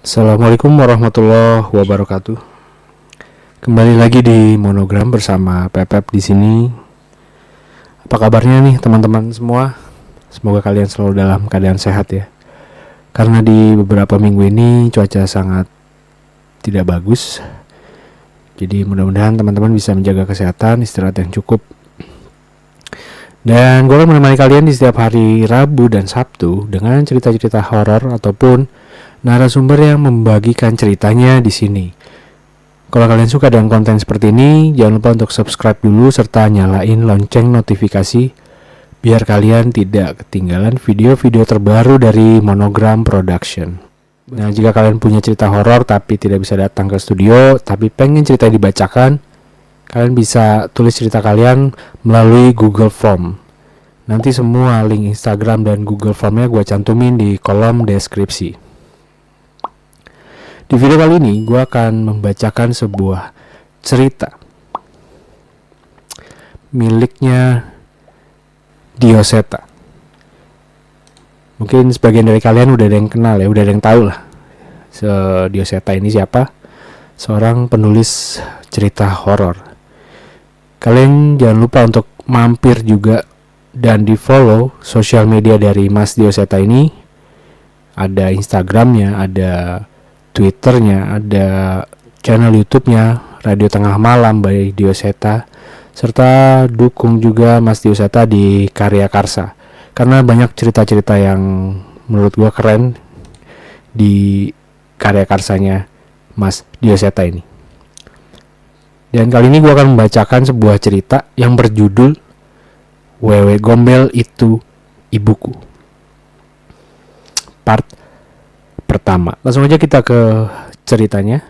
Assalamualaikum warahmatullahi wabarakatuh. Kembali lagi di Monogram bersama Pepep di sini. Apa kabarnya nih teman-teman semua? Semoga kalian selalu dalam keadaan sehat ya. Karena di beberapa minggu ini cuaca sangat tidak bagus. Jadi mudah-mudahan teman-teman bisa menjaga kesehatan, istirahat yang cukup. Dan gue akan menemani kalian di setiap hari Rabu dan Sabtu dengan cerita-cerita horor ataupun narasumber yang membagikan ceritanya di sini. Kalau kalian suka dengan konten seperti ini, jangan lupa untuk subscribe dulu serta nyalain lonceng notifikasi biar kalian tidak ketinggalan video-video terbaru dari Monogram Production. Nah, jika kalian punya cerita horor tapi tidak bisa datang ke studio, tapi pengen cerita dibacakan, kalian bisa tulis cerita kalian melalui Google Form. Nanti semua link Instagram dan Google Formnya gue cantumin di kolom deskripsi. Di video kali ini gue akan membacakan sebuah cerita miliknya Dioseta. Mungkin sebagian dari kalian udah ada yang kenal ya, udah ada yang tahu lah Dioseta ini siapa. Seorang penulis cerita horor. Kalian jangan lupa untuk mampir juga dan di follow sosial media dari Mas Dioseta ini. Ada Instagramnya, ada Twitternya, ada channel YouTube-nya Radio Tengah Malam by Dioseta, serta dukung juga Mas Dioseta di Karya Karsa karena banyak cerita-cerita yang menurut gua keren di karya karsanya Mas Dioseta ini. Dan kali ini gua akan membacakan sebuah cerita yang berjudul Wewe Gombel Itu Ibuku, part pertama. Langsung aja kita ke ceritanya.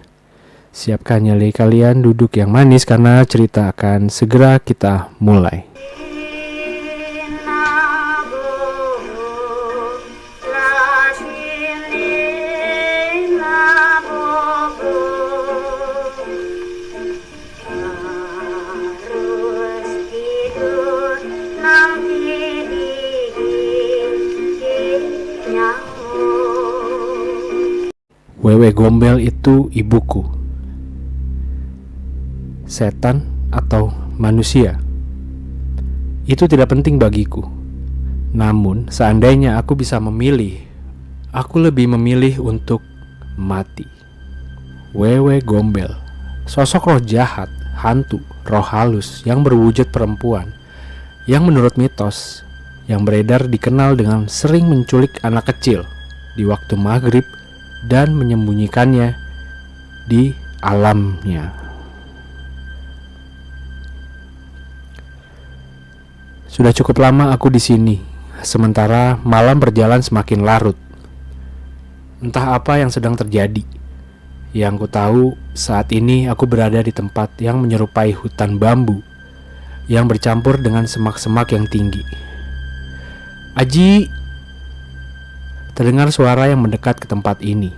Siapkan nyali kalian, duduk yang manis karena cerita akan segera kita mulai. Wewe Gombel Itu Ibuku. Setan atau manusia? Itu tidak penting bagiku. Namun, seandainya aku bisa memilih, aku lebih memilih untuk mati. Wewe Gombel, sosok roh jahat, hantu, roh halus yang berwujud perempuan, yang menurut mitos yang beredar dikenal dengan sering menculik anak kecil di waktu maghrib dan menyembunyikannya di alamnya. Sudah cukup lama aku di sini, sementara malam berjalan semakin larut. Entah apa yang sedang terjadi. Yang ku tahu, saat ini aku berada di tempat yang menyerupai hutan bambu yang bercampur dengan semak-semak yang tinggi. Aji! Terdengar suara yang mendekat ke tempat ini.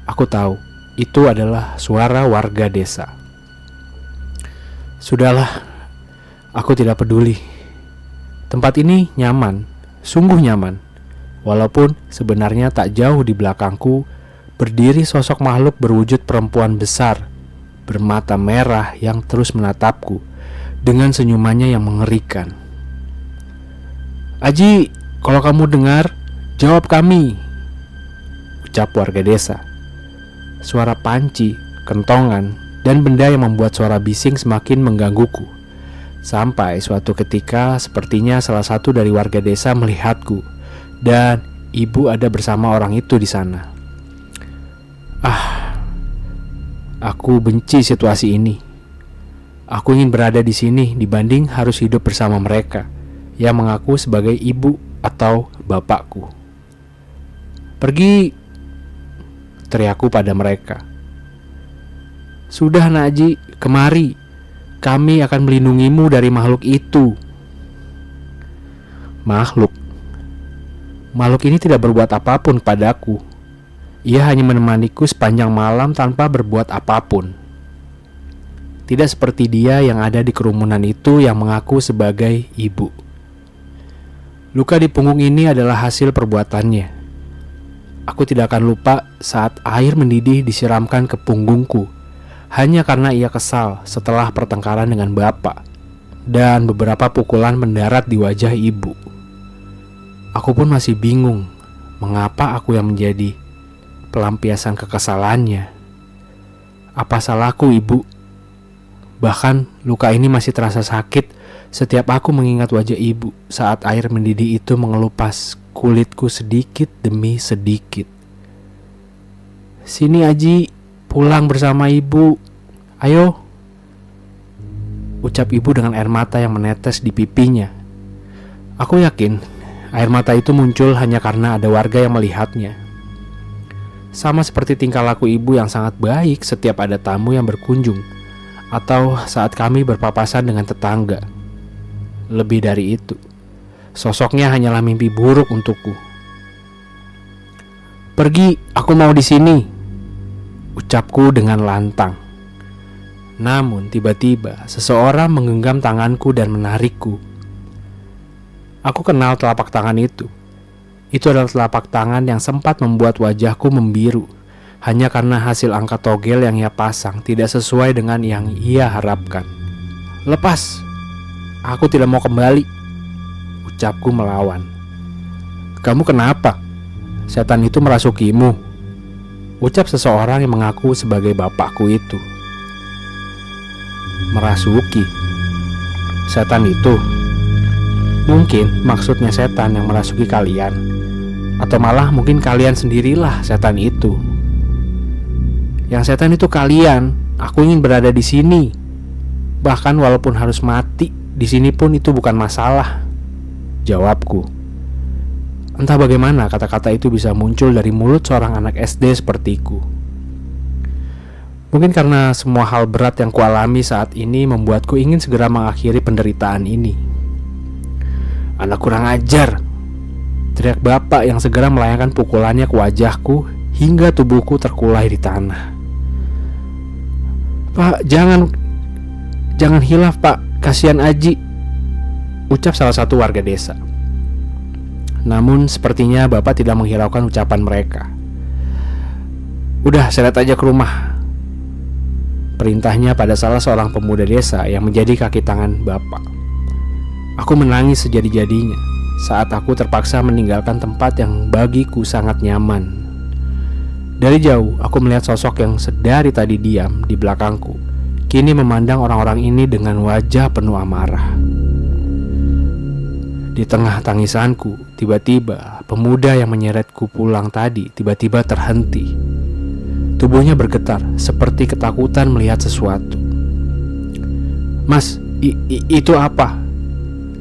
Aku tahu, itu adalah suara warga desa. Sudahlah, aku tidak peduli. Tempat ini nyaman, sungguh nyaman. Walaupun sebenarnya tak jauh di belakangku berdiri sosok makhluk berwujud perempuan besar, bermata merah yang terus menatapku dengan senyumannya yang mengerikan. Aji, kalau kamu dengar, jawab kami, ucap warga desa. Suara panci, kentongan, dan benda yang membuat suara bising semakin menggangguku. Sampai suatu ketika sepertinya salah satu dari warga desa melihatku dan ibu ada bersama orang itu di sana. Aku benci situasi ini. Aku ingin berada di sini dibanding harus hidup bersama mereka yang mengaku sebagai ibu atau bapakku. Pergi, teriakku pada mereka. Sudah Naji, kemari. Kami akan melindungimu dari makhluk itu. Makhluk ini tidak berbuat apapun padaku. Ia hanya menemaniku sepanjang malam tanpa berbuat apapun. Tidak seperti dia yang ada di kerumunan itu yang mengaku sebagai ibu. Luka di punggung ini adalah hasil perbuatannya. Aku tidak akan lupa saat air mendidih disiramkan ke punggungku hanya karena ia kesal setelah pertengkaran dengan bapak, dan beberapa pukulan mendarat di wajah ibu. Aku pun masih bingung mengapa aku yang menjadi pelampiasan kekesalannya. Apa salahku, ibu? Bahkan luka ini masih terasa sakit setiap aku mengingat wajah ibu saat air mendidih itu mengelupas kulitku sedikit demi sedikit. "Sini Aji, pulang bersama ibu. Ayo," ucap ibu dengan air mata yang menetes di pipinya. Aku yakin air mata itu muncul hanya karena ada warga yang melihatnya. Sama seperti tingkah laku ibu yang sangat baik setiap ada tamu yang berkunjung, atau saat kami berpapasan dengan tetangga. Lebih dari itu, sosoknya hanyalah mimpi buruk untukku. "Pergi, aku mau di sini," ucapku dengan lantang. Namun tiba-tiba seseorang menggenggam tanganku dan menarikku. Aku kenal telapak tangan itu. Itu adalah telapak tangan yang sempat membuat wajahku membiru hanya karena hasil angka togel yang ia pasang tidak sesuai dengan yang ia harapkan. "Lepas, aku tidak mau kembali," ucapku melawan. "Kamu kenapa? Setan itu merasukimu?" ucap seseorang yang mengaku sebagai bapakku itu. "Merasuki? Setan itu? Mungkin maksudnya setan yang merasuki kalian, atau malah mungkin kalian sendirilah setan itu." "Yang setan itu kalian. Aku ingin berada di sini. Bahkan walaupun harus mati di sini pun itu bukan masalah," jawabku. Entah bagaimana kata-kata itu bisa muncul dari mulut seorang anak SD sepertiku. Mungkin karena semua hal berat yang kualami saat ini membuatku ingin segera mengakhiri penderitaan ini. "Anak kurang ajar!" teriak bapak yang segera melayangkan pukulannya ke wajahku hingga tubuhku terkulai di tanah. "Pak, jangan hilaf pak, kasihan Aji," ucap salah satu warga desa. Namun sepertinya bapak tidak menghiraukan ucapan mereka. "Udah, seret aja ke rumah," perintahnya pada salah seorang pemuda desa yang menjadi kaki tangan bapak. Aku menangis sejadi-jadinya saat aku terpaksa meninggalkan tempat yang bagiku sangat nyaman. Dari jauh aku melihat sosok yang sedari tadi diam di belakangku kini memandang orang-orang ini dengan wajah penuh amarah. Di tengah tangisanku, tiba-tiba pemuda yang menyeretku pulang tadi tiba-tiba terhenti. Tubuhnya bergetar seperti ketakutan melihat sesuatu. "Mas, itu apa?"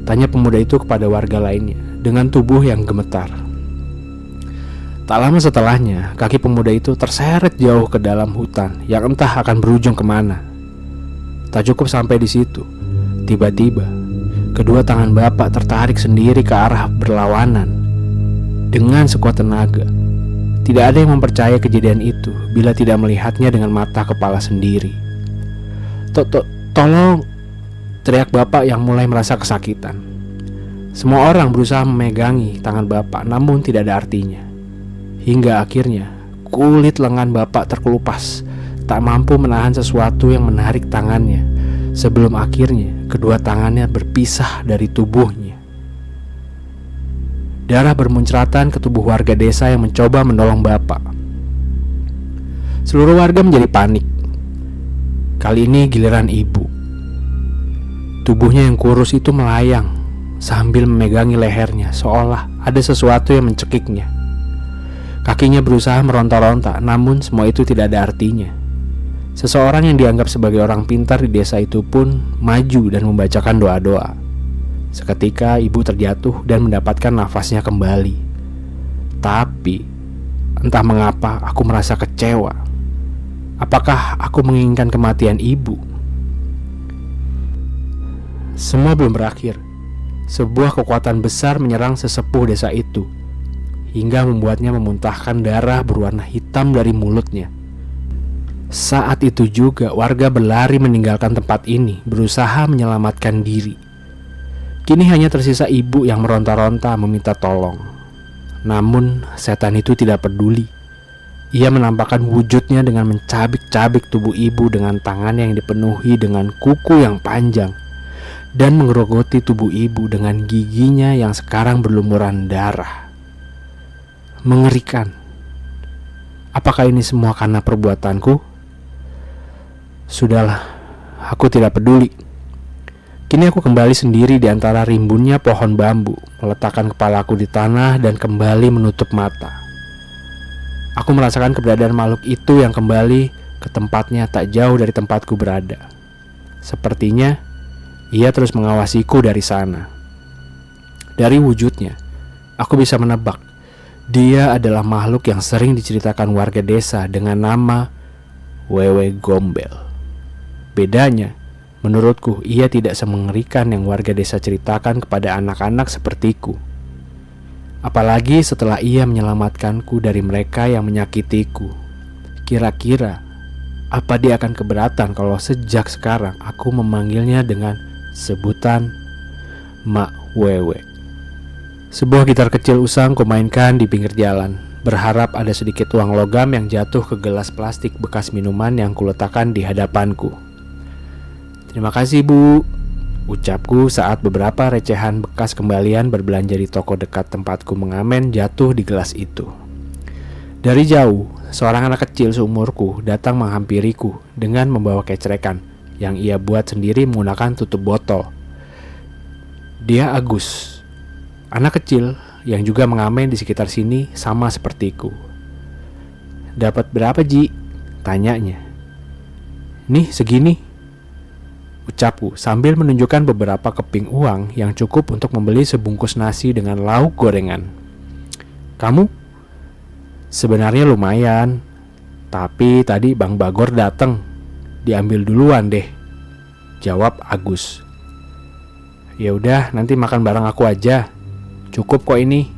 tanya pemuda itu kepada warga lainnya dengan tubuh yang gemetar. Tak lama setelahnya, kaki pemuda itu terseret jauh ke dalam hutan yang entah akan berujung kemana. Tak cukup sampai di situ, tiba-tiba kedua tangan bapak tertarik sendiri ke arah berlawanan dengan sekuat tenaga. Tidak ada yang mempercayai kejadian itu bila tidak melihatnya dengan mata kepala sendiri. Tolong!" teriak bapak yang mulai merasa kesakitan. Semua orang berusaha memegangi tangan bapak, namun tidak ada artinya. Hingga akhirnya kulit lengan bapak terkelupas, tak mampu menahan sesuatu yang menarik tangannya, sebelum akhirnya kedua tangannya berpisah dari tubuhnya. Darah bermuncratan ke tubuh warga desa yang mencoba menolong bapak. Seluruh warga menjadi panik. Kali ini giliran ibu. Tubuhnya yang kurus itu melayang sambil memegangi lehernya seolah ada sesuatu yang mencekiknya. Kakinya berusaha meronta-ronta, namun semua itu tidak ada artinya. Seseorang yang dianggap sebagai orang pintar di desa itu pun maju dan membacakan doa-doa. Seketika ibu terjatuh dan mendapatkan nafasnya kembali. Tapi entah mengapa aku merasa kecewa. Apakah aku menginginkan kematian ibu? Semua belum berakhir. Sebuah kekuatan besar menyerang sesepuh desa itu hingga membuatnya memuntahkan darah berwarna hitam dari mulutnya. Saat itu juga warga berlari meninggalkan tempat ini, berusaha menyelamatkan diri. Kini hanya tersisa ibu yang meronta-ronta meminta tolong. Namun setan itu tidak peduli. Ia menampakkan wujudnya dengan mencabik-cabik tubuh ibu dengan tangannya yang dipenuhi dengan kuku yang panjang, dan menggerogoti tubuh ibu dengan giginya yang sekarang berlumuran darah. Mengerikan. Apakah ini semua karena perbuatanku? Sudahlah, aku tidak peduli. Kini aku kembali sendiri di antara rimbunnya pohon bambu, meletakkan kepalaku di tanah dan kembali menutup mata. Aku merasakan keberadaan makhluk itu yang kembali ke tempatnya tak jauh dari tempatku berada. Sepertinya ia terus mengawasiku dari sana. Dari wujudnya, aku bisa menebak dia adalah makhluk yang sering diceritakan warga desa dengan nama Wewe Gombel. Bedanya, menurutku ia tidak semengerikan yang warga desa ceritakan kepada anak-anak sepertiku. Apalagi setelah ia menyelamatkanku dari mereka yang menyakitiku. Kira-kira apa dia akan keberatan kalau sejak sekarang aku memanggilnya dengan sebutan Mak Wewe. Sebuah gitar kecil usang kumainkan di pinggir jalan, berharap ada sedikit uang logam yang jatuh ke gelas plastik bekas minuman yang kuletakkan di hadapanku. "Terima kasih, Bu," ucapku saat beberapa recehan bekas kembalian berbelanja di toko dekat tempatku mengamen jatuh di gelas itu. Dari jauh, seorang anak kecil seumurku datang menghampiriku dengan membawa kecrekan yang ia buat sendiri menggunakan tutup botol. Dia Agus, anak kecil yang juga mengamen di sekitar sini sama sepertiku. "Dapat berapa, Ji?" tanyanya. "Nih, segini," ucapku sambil menunjukkan beberapa keping uang yang cukup untuk membeli sebungkus nasi dengan lauk gorengan. "Kamu?" "Sebenarnya lumayan, tapi tadi Bang Bagor datang, diambil duluan deh," jawab Agus. "Ya udah, nanti makan bareng aku aja, cukup kok ini,"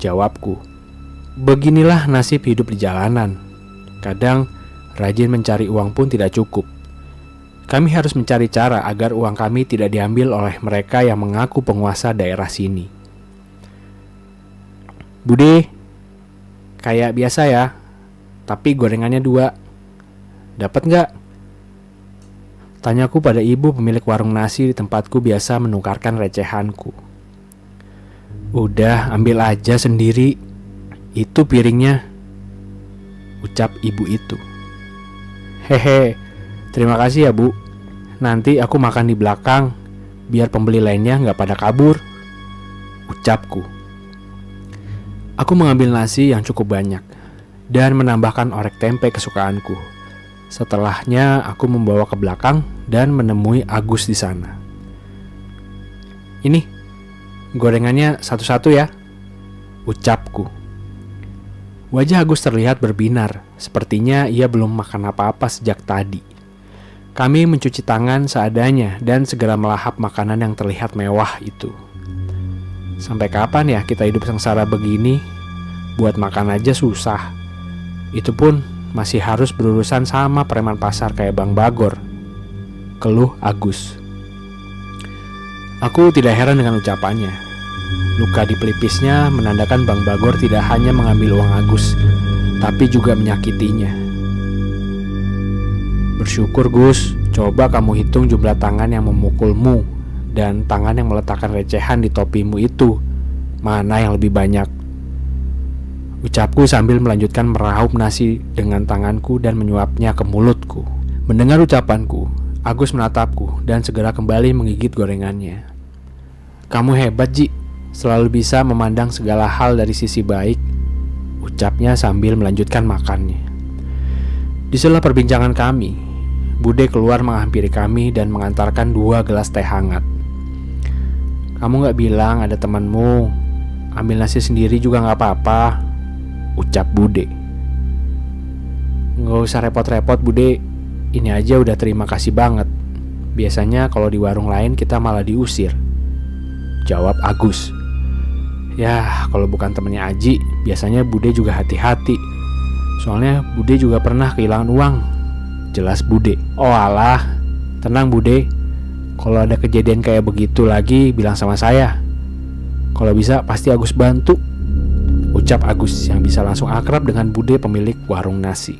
jawabku. Beginilah nasib hidup di jalanan. Kadang rajin mencari uang pun tidak cukup. Kami harus mencari cara agar uang kami tidak diambil oleh mereka yang mengaku penguasa daerah sini. "Bude, kayak biasa ya, tapi gorengannya 2. Dapat nggak?" tanyaku pada ibu pemilik warung nasi di tempatku biasa menukarkan recehanku. "Udah, ambil aja sendiri, itu piringnya," ucap ibu itu. "Hehe, terima kasih ya, Bu. Nanti aku makan di belakang, biar pembeli lainnya nggak pada kabur," ucapku. Aku mengambil nasi yang cukup banyak dan menambahkan orek tempe kesukaanku. Setelahnya aku membawa ke belakang dan menemui Agus di sana. "Ini, gorengannya satu-satu ya," ucapku. Wajah Agus terlihat berbinar, sepertinya ia belum makan apa-apa sejak tadi. Kami mencuci tangan seadanya dan segera melahap makanan yang terlihat mewah itu. Sampai kapan ya kita hidup sengsara begini? Buat makan aja susah. Itu pun masih harus berurusan sama preman pasar kayak Bang Bagor, keluh Agus. Aku tidak heran dengan ucapannya. Luka di pelipisnya menandakan Bang Bagor tidak hanya mengambil uang Agus, tapi juga menyakitinya. "Bersyukur, Gus. Coba kamu hitung jumlah tangan yang memukulmu dan tangan yang meletakkan recehan di topimu itu. Mana yang lebih banyak?" ucapku sambil melanjutkan meraup nasi dengan tanganku dan menyuapnya ke mulutku. Mendengar ucapanku, Agus menatapku dan segera kembali menggigit gorengannya. "Kamu hebat, Ji. Selalu bisa memandang segala hal dari sisi baik," ucapnya sambil melanjutkan makannya. Di sela perbincangan kami, Bude keluar menghampiri kami dan mengantarkan 2 gelas teh hangat. "Kamu gak bilang ada temanmu, ambil nasi sendiri juga gak apa-apa," ucap Bude. "Gak usah repot-repot, Bude. Ini aja udah terima kasih banget. Biasanya kalau di warung lain kita malah diusir," jawab Agus. "Ya, kalau bukan temennya Aji, biasanya Bude juga hati-hati. Soalnya Bude juga pernah kehilangan uang," jelas Bude. "Oh alah, tenang Bude. Kalau ada kejadian kayak begitu lagi, bilang sama saya. Kalau bisa pasti Agus bantu," ucap Agus yang bisa langsung akrab dengan Bude pemilik warung nasi.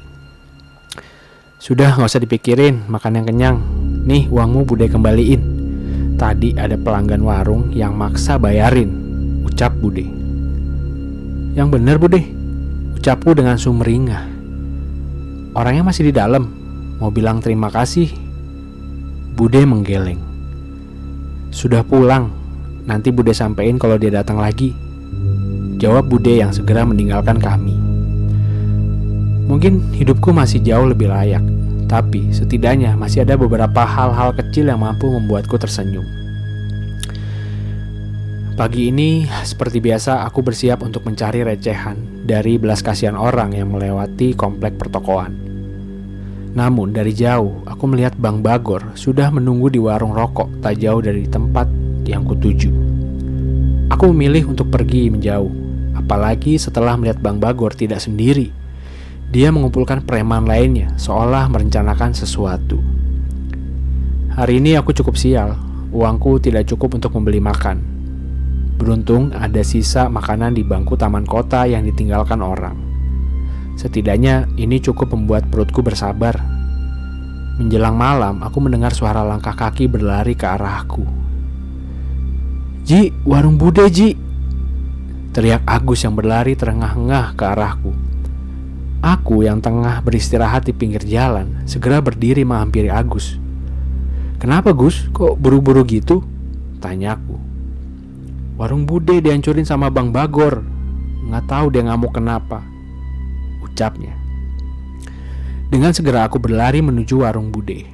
Sudah, gak usah dipikirin, makan yang kenyang. Nih uangmu Bude kembaliin. Tadi ada pelanggan warung yang maksa bayarin, ucap Bude. Yang bener Bude, ucapku dengan sumringah. Orangnya masih di dalam, mau bilang terima kasih. Bude menggeleng. Sudah pulang, nanti Bude sampein kalau dia datang lagi, jawab Bude yang segera meninggalkan kami. Mungkin hidupku masih jauh lebih layak, tapi setidaknya masih ada beberapa hal-hal kecil yang mampu membuatku tersenyum. Pagi ini, seperti biasa, aku bersiap untuk mencari recehan dari belas kasihan orang yang melewati komplek pertokoan. Namun dari jauh, aku melihat Bang Bagor sudah menunggu di warung rokok tak jauh dari tempat yang kutuju. Aku memilih untuk pergi menjauh, apalagi setelah melihat Bang Bagor tidak sendiri. Dia mengumpulkan preman lainnya, seolah merencanakan sesuatu. Hari ini aku cukup sial, uangku tidak cukup untuk membeli makan. Beruntung ada sisa makanan di bangku taman kota yang ditinggalkan orang. Setidaknya ini cukup membuat perutku bersabar. Menjelang malam, aku mendengar suara langkah kaki berlari ke arahku. "Ji, warung Bude Ji!" teriak Agus yang berlari terengah-engah ke arahku. Aku yang tengah beristirahat di pinggir jalan segera berdiri menghampiri Agus. "Kenapa Gus? Kok buru-buru gitu?" tanyaku. "Warung Bude dihancurin sama Bang Bagor. Nggak tahu dia ngamuk kenapa," ucapnya. Dengan segera aku berlari menuju warung Bude.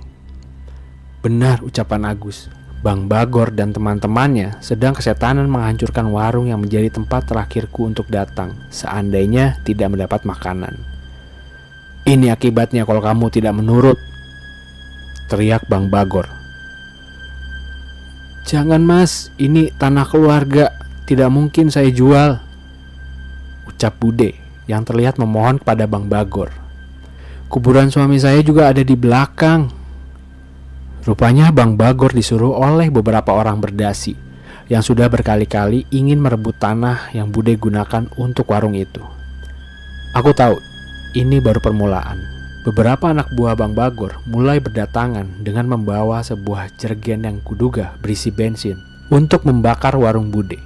Benar ucapan Agus. Bang Bagor dan teman-temannya sedang kesetanan menghancurkan warung yang menjadi tempat terakhirku untuk datang seandainya tidak mendapat makanan. "Ini akibatnya kalau kamu tidak menurut," teriak Bang Bagor. "Jangan Mas, ini tanah keluarga, tidak mungkin saya jual," ucap Bude yang terlihat memohon kepada Bang Bagor. "Kuburan suami saya juga ada di belakang." Rupanya Bang Bagor disuruh oleh beberapa orang berdasi yang sudah berkali-kali ingin merebut tanah yang Bude gunakan untuk warung itu. Aku tahu, ini baru permulaan. Beberapa anak buah Bang Bagor mulai berdatangan dengan membawa sebuah jergen yang kuduga berisi bensin untuk membakar warung Bude.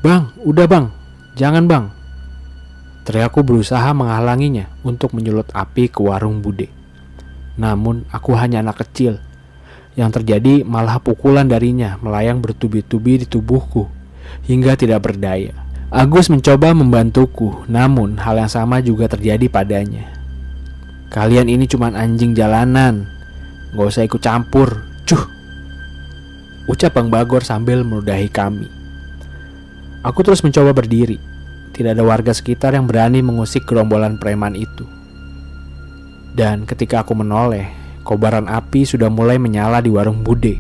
"Bang, udah bang, jangan bang," teriakku berusaha menghalanginya untuk menyulut api ke warung Bude. Namun aku hanya anak kecil. Yang terjadi malah pukulan darinya melayang bertubi-tubi di tubuhku hingga tidak berdaya. Agus mencoba membantuku, namun hal yang sama juga terjadi padanya. "Kalian ini cuman anjing jalanan, gak usah ikut campur, cuh," ucap Bang Bagor sambil meludahi kami. Aku terus mencoba berdiri. Tidak ada warga sekitar yang berani mengusik gerombolan preman itu. Dan ketika aku menoleh, kobaran api sudah mulai menyala di warung Bude.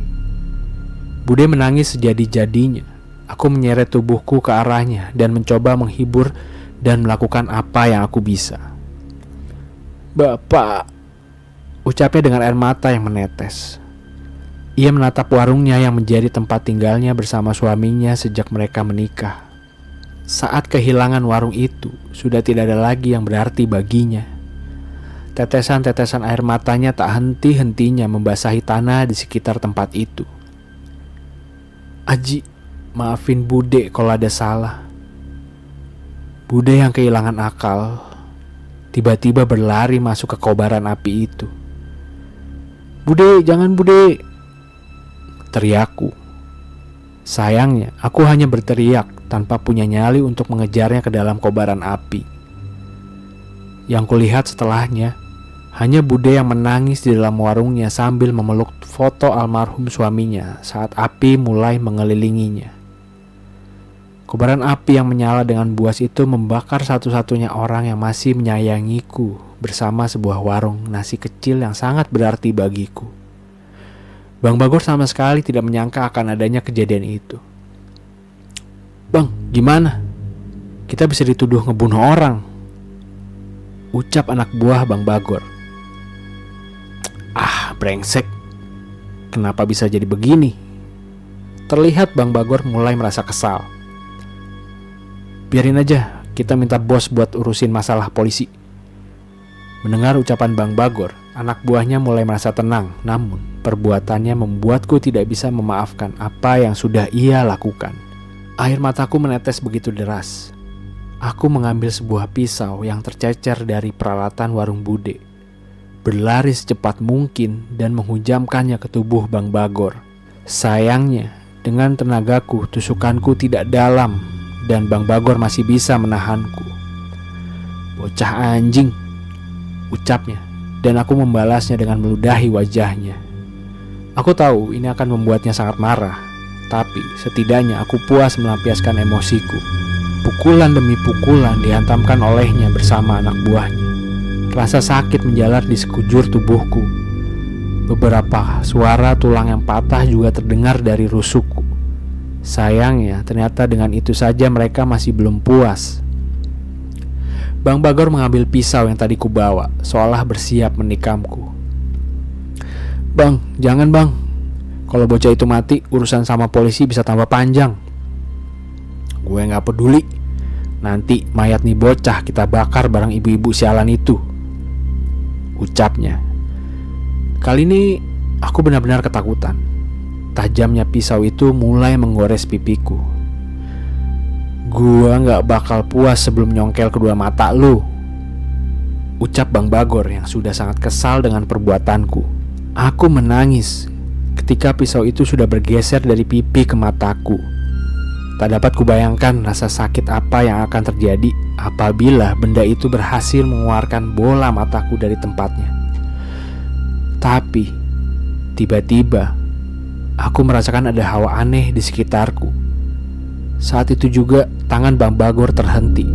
Bude menangis sejadi-jadinya. Aku menyeret tubuhku ke arahnya dan mencoba menghibur dan melakukan apa yang aku bisa. "Bapak," ucapnya dengan air mata yang menetes. Ia menatap warungnya yang menjadi tempat tinggalnya bersama suaminya sejak mereka menikah. Saat kehilangan warung itu, sudah tidak ada lagi yang berarti baginya. Tetesan-tetesan air matanya tak henti-hentinya membasahi tanah di sekitar tempat itu. "Aji, maafin Bude kalau ada salah." Bude yang kehilangan akal tiba-tiba berlari masuk ke kobaran api itu. "Bude, jangan Bude," teriakku. Sayangnya, aku hanya berteriak tanpa punya nyali untuk mengejarnya ke dalam kobaran api. Yang kulihat setelahnya, hanya Bude yang menangis di dalam warungnya sambil memeluk foto almarhum suaminya saat api mulai mengelilinginya. Kobaran api yang menyala dengan buas itu membakar satu-satunya orang yang masih menyayangiku bersama sebuah warung nasi kecil yang sangat berarti bagiku. Bang Bagor sama sekali tidak menyangka akan adanya kejadian itu. "Bang, gimana? Kita bisa dituduh ngebunuh orang," ucap anak buah Bang Bagor. "Ah, brengsek. Kenapa bisa jadi begini?" Terlihat Bang Bagor mulai merasa kesal. Biarin aja, kita minta bos buat urusin masalah polisi. Mendengar ucapan Bang Bagor, anak buahnya mulai merasa tenang, namun perbuatannya membuatku tidak bisa memaafkan apa yang sudah ia lakukan. Air mataku menetes begitu deras. Aku mengambil sebuah pisau yang tercecer dari peralatan warung bude, berlari secepat mungkin dan menghujamkannya ke tubuh Bang Bagor. Sayangnya, dengan tenagaku, tusukanku tidak dalam dan Bang Bagor masih bisa menahanku. "Bocah anjing," ucapnya, dan aku membalasnya dengan meludahi wajahnya. Aku tahu ini akan membuatnya sangat marah, tapi setidaknya aku puas melampiaskan emosiku. Pukulan demi pukulan dihantamkan olehnya bersama anak buahnya. Rasa sakit menjalar di sekujur tubuhku. Beberapa suara tulang yang patah juga terdengar dari rusukku. Sayangnya, ternyata dengan itu saja mereka masih belum puas. Bang Bagor mengambil pisau yang tadi kubawa, seolah bersiap menikamku. "Bang, jangan bang. Kalau bocah itu mati, urusan sama polisi bisa tambah panjang." "Gue gak peduli. Nanti mayat nih bocah kita bakar bareng ibu-ibu sialan itu," ucapnya. Kali ini aku benar-benar ketakutan. Tajamnya pisau itu mulai menggores pipiku. "Gua gak bakal puas sebelum nyongkel kedua mata lu," ucap Bang Bagor yang sudah sangat kesal dengan perbuatanku. Aku menangis ketika pisau itu sudah bergeser dari pipi ke mataku. Tak dapat kubayangkan rasa sakit apa yang akan terjadi apabila benda itu berhasil mengeluarkan bola mataku dari tempatnya. Tapi tiba-tiba aku merasakan ada hawa aneh di sekitarku. Saat itu juga tangan Bang Bagor terhenti.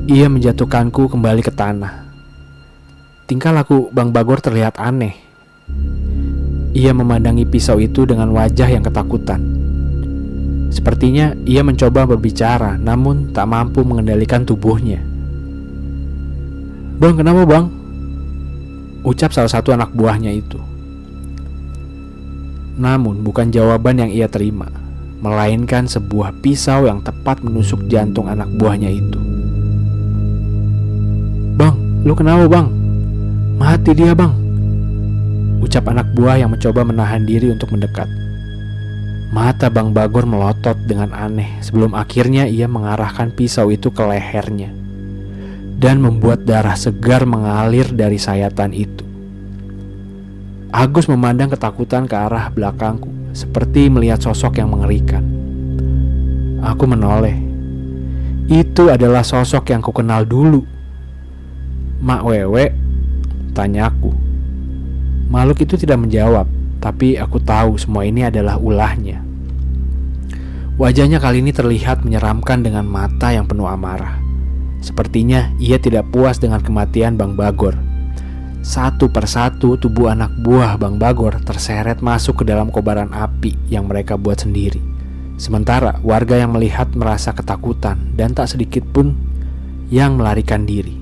Ia menjatuhkanku kembali ke tanah. Tingkah laku Bang Bagor terlihat aneh. Ia memandangi pisau itu dengan wajah yang ketakutan. Sepertinya ia mencoba berbicara, namun tak mampu mengendalikan tubuhnya. "Bang, kenapa bang?" ucap salah satu anak buahnya itu. Namun bukan jawaban yang ia terima, melainkan sebuah pisau yang tepat menusuk jantung anak buahnya itu. "Bang, lu kenapa bang? Mati dia bang," ucap anak buah yang mencoba menahan diri untuk mendekat. Mata Bang Bagor melotot dengan aneh sebelum akhirnya ia mengarahkan pisau itu ke lehernya dan membuat darah segar mengalir dari sayatan itu. Agus memandang ketakutan ke arah belakangku seperti melihat sosok yang mengerikan. Aku menoleh. Itu adalah sosok yang kukenal dulu. "Mak Wewe?" tanyaku. Makhluk itu tidak menjawab, tapi aku tahu semua ini adalah ulahnya. Wajahnya kali ini terlihat menyeramkan dengan mata yang penuh amarah. Sepertinya ia tidak puas dengan kematian Bang Bagor. Satu persatu tubuh anak buah Bang Bagor terseret masuk ke dalam kobaran api yang mereka buat sendiri. Sementara warga yang melihat merasa ketakutan dan tak sedikit pun yang melarikan diri.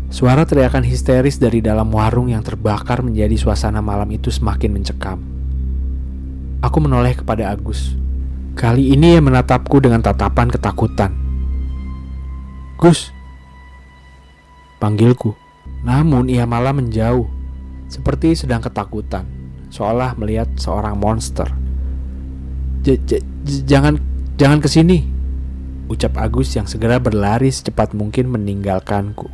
Suara teriakan histeris dari dalam warung yang terbakar menjadi suasana malam itu semakin mencekam. Aku menoleh kepada Agus. Kali ini ia menatapku dengan tatapan ketakutan. "Gus," panggilku. Namun ia malah menjauh, seperti sedang ketakutan, seolah melihat seorang monster. Jangan kesini," ucap Agus yang segera berlari secepat mungkin meninggalkanku.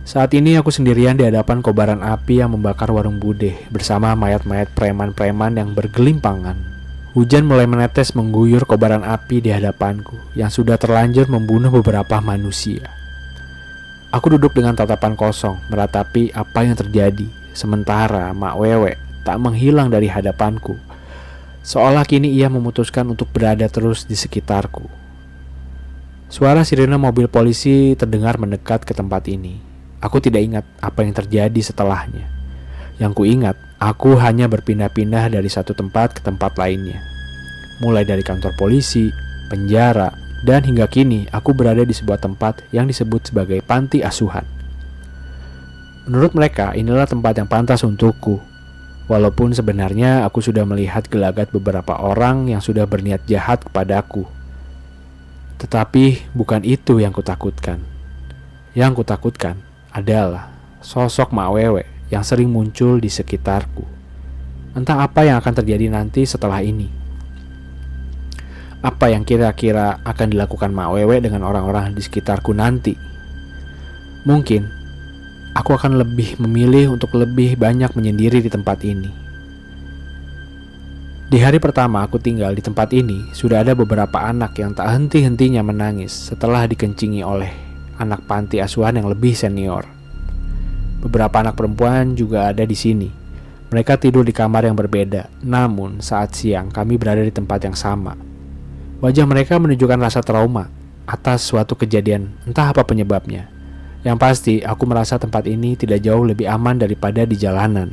Saat ini aku sendirian di hadapan kobaran api yang membakar warung bude bersama mayat-mayat preman-preman yang bergelimpangan. Hujan mulai menetes mengguyur kobaran api di hadapanku yang sudah terlanjur membunuh beberapa manusia. Aku duduk dengan tatapan kosong meratapi apa yang terjadi, sementara Mak Wewe tak menghilang dari hadapanku, seolah kini ia memutuskan untuk berada terus di sekitarku. Suara sirene mobil polisi terdengar mendekat ke tempat ini. Aku tidak ingat apa yang terjadi setelahnya. Yang ku ingat, aku hanya berpindah-pindah dari satu tempat ke tempat lainnya. Mulai dari kantor polisi, penjara, dan hingga kini aku berada di sebuah tempat yang disebut sebagai panti asuhan. Menurut mereka, inilah tempat yang pantas untukku. Walaupun sebenarnya aku sudah melihat gelagat beberapa orang yang sudah berniat jahat kepadaku. Tetapi bukan itu yang kutakutkan. Yang kutakutkan adalah sosok Mak Wewe yang sering muncul di sekitarku. Entah apa yang akan terjadi nanti setelah ini. Apa yang kira-kira akan dilakukan Mak Wewe dengan orang-orang di sekitarku nanti? Mungkin aku akan lebih memilih untuk lebih banyak menyendiri di tempat ini. Di hari pertama aku tinggal di tempat ini, sudah ada beberapa anak yang tak henti-hentinya menangis setelah dikencingi oleh anak panti asuhan yang lebih senior. Beberapa anak perempuan juga ada di sini. Mereka tidur di kamar yang berbeda, namun saat siang kami berada di tempat yang sama. Wajah mereka menunjukkan rasa trauma atas suatu kejadian, entah apa penyebabnya. Yang pasti, aku merasa tempat ini tidak jauh lebih aman daripada di jalanan.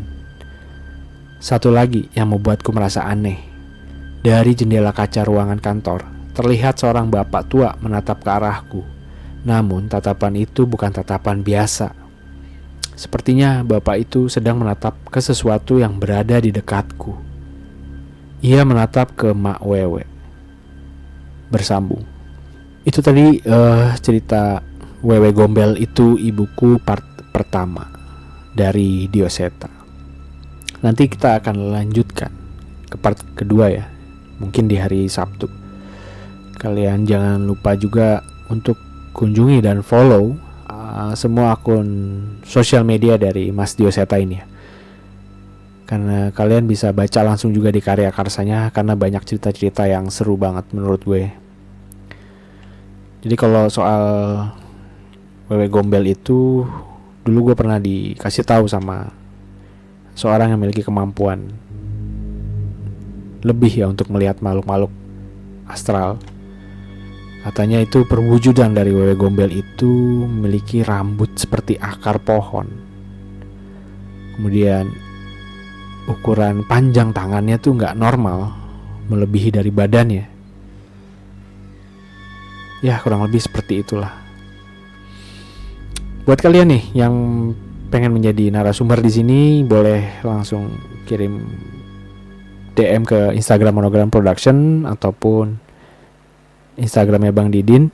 Satu lagi yang membuatku merasa aneh. Dari jendela kaca ruangan kantor, terlihat seorang bapak tua menatap ke arahku. Namun, tatapan itu bukan tatapan biasa. Sepertinya bapak itu sedang menatap ke sesuatu yang berada di dekatku. Ia menatap ke Mak Wewe. Bersambung. Itu tadi cerita Wewe Gombel itu ibuku part pertama dari Dioseta. Nanti kita akan lanjutkan ke part kedua ya, mungkin di hari Sabtu. Kalian jangan lupa juga untuk kunjungi dan follow semua akun sosial media dari Mas Dioseta ini ya. Karena kalian bisa baca langsung juga di karya karsanya, karena banyak cerita-cerita yang seru banget menurut gue. Jadi kalau soal Wewe Gombel itu dulu gue pernah dikasih tahu sama seorang yang memiliki kemampuan lebih ya untuk melihat makhluk-makhluk astral. Katanya itu perwujudan dari Wewe Gombel itu memiliki rambut seperti akar pohon. Kemudian ukuran panjang tangannya tuh nggak normal, melebihi dari badannya. Ya kurang lebih seperti itulah. Buat kalian nih yang pengen menjadi narasumber di sini, boleh langsung kirim DM ke Instagram Monogram Production ataupun Instagramnya Bang Didin.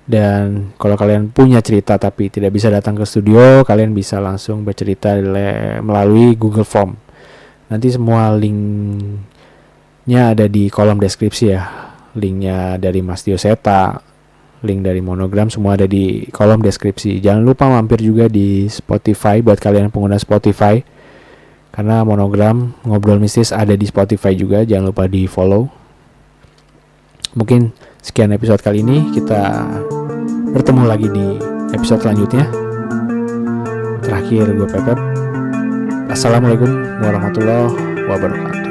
Dan kalau kalian punya cerita tapi tidak bisa datang ke studio, kalian bisa langsung bercerita melalui Google Form. Nanti semua linknya ada di kolom deskripsi ya. Linknya dari Mas Dioseta, link dari Monogram, semua ada di kolom deskripsi. Jangan lupa mampir juga di Spotify buat kalian pengguna Spotify, karena Monogram Ngobrol Mistis ada di Spotify juga. Jangan lupa di follow. Mungkin sekian episode kali ini, kita bertemu lagi di episode selanjutnya. Terakhir gue Pepep. Assalamualaikum warahmatullahi wabarakatuh.